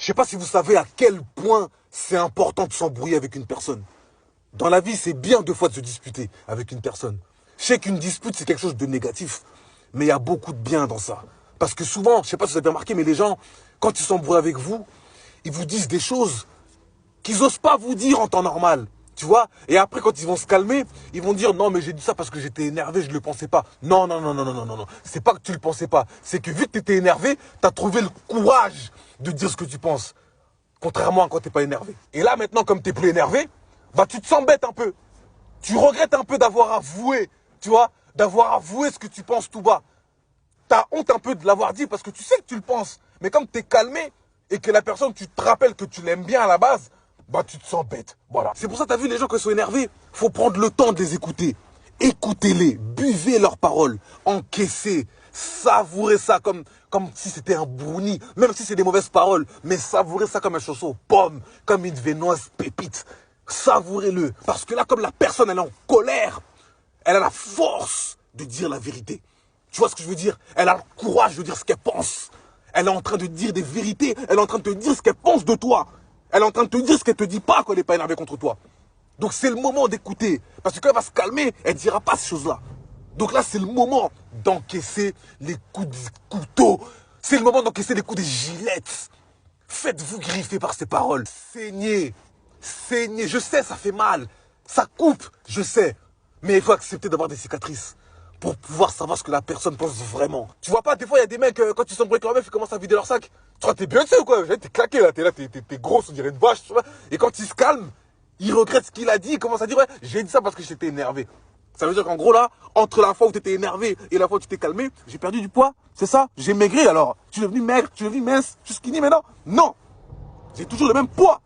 Je sais pas si vous savez à quel point c'est important de s'embrouiller avec une personne. Dans la vie, c'est bien deux fois de se disputer avec une personne. Je sais qu'une dispute, c'est quelque chose de négatif. Mais il y a beaucoup de bien dans ça. Parce que souvent, je sais pas si vous avez remarqué, mais les gens, quand ils s'embrouillent avec vous, ils vous disent des choses qu'ils osent pas vous dire en temps normal. Tu vois? Et après, quand ils vont se calmer, ils vont dire non, mais j'ai dit ça parce que j'étais énervé, je le pensais pas. Non, non, non, non, non, non, non, non. C'est pas que tu le pensais pas. C'est que vu que tu étais énervé, tu as trouvé le courage de dire ce que tu penses. Contrairement à quand t'es pas énervé. Et là, maintenant, comme t'es plus énervé, bah tu te sens bête un peu. Tu regrettes un peu d'avoir avoué, tu vois, d'avoir avoué ce que tu penses tout bas. T'as honte un peu de l'avoir dit parce que tu sais que tu le penses. Mais comme t'es calmé et que la personne, tu te rappelles que tu l'aimes bien à la base, bah tu te sens bête. Voilà. C'est pour ça, t'as vu les gens qui sont énervés, faut prendre le temps de les écouter. Écoutez-les, buvez leurs paroles, encaissez, savourez ça comme si c'était un brownie, même si c'est des mauvaises paroles, mais savourez ça comme un chausson aux pommes, comme une viennoise pépite. Savourez-le. Parce que là, comme la personne, elle est en colère, elle a la force de dire la vérité. Tu vois ce que je veux dire? Elle a le courage de dire ce qu'elle pense. Elle est en train de dire des vérités. Elle est en train de te dire ce qu'elle pense de toi. Elle est en train de te dire ce qu'elle te dit pas quand elle n'est pas énervée contre toi. Donc c'est le moment d'écouter. Parce que quand elle va se calmer, elle ne dira pas ces choses-là. Donc là, c'est le moment d'encaisser les coups de couteau. C'est le moment d'encaisser les coups des gilettes. Faites-vous griffer par ces paroles. Saignez. Saignez. Je sais, ça fait mal. Ça coupe, je sais. Mais il faut accepter d'avoir des cicatrices pour pouvoir savoir ce que la personne pense vraiment. Tu vois pas, des fois, il y a des mecs, quand ils s'embrouillent avec leur meuf, ils commencent à vider leur sac. Tu crois, t'es bien, tu sais ou quoi? T'es claqué là, t'es grosse, on dirait une vache, tu vois. Et quand il se calme, il regrette ce qu'il a dit, il commence à dire, ouais, j'ai dit ça parce que j'étais énervé. Ça veut dire qu'en gros là, entre la fois où tu étais énervé et la fois où tu t'es calmé, j'ai perdu du poids, c'est ça? J'ai maigri alors. Tu es devenu maigre, tu es devenu mince, je suis skinny maintenant? Non! J'ai toujours le même poids.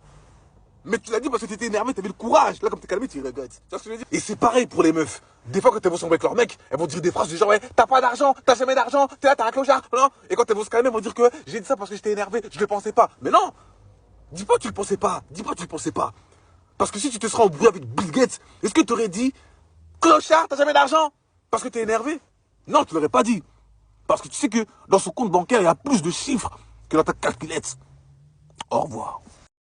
Mais tu l'as dit parce que tu étais énervé, tu avais le courage. Là, comme tu es calmé, tu regrettes. Tu vois ce que je veux dire? Et c'est pareil pour les meufs. Des fois, quand elles vont s'embrouiller avec leur mec, elles vont dire des phrases du genre, ouais, t'as pas d'argent, t'as jamais d'argent, t'es là, t'as un clochard, non? Et quand elles vont se calmer, elles vont dire que j'ai dit ça parce que j'étais énervé, je le pensais pas. Mais non! Dis pas que tu le pensais pas. Dis pas que tu le pensais pas. Parce que si tu te seras embrouillé avec Bill Gates, est-ce que tu aurais dit, clochard, t'as jamais d'argent? Parce que t'es énervé? Non, tu l'aurais pas dit. Parce que tu sais que dans son compte bancaire, il y a plus de chiffres que dans ta calculette. Au revoir.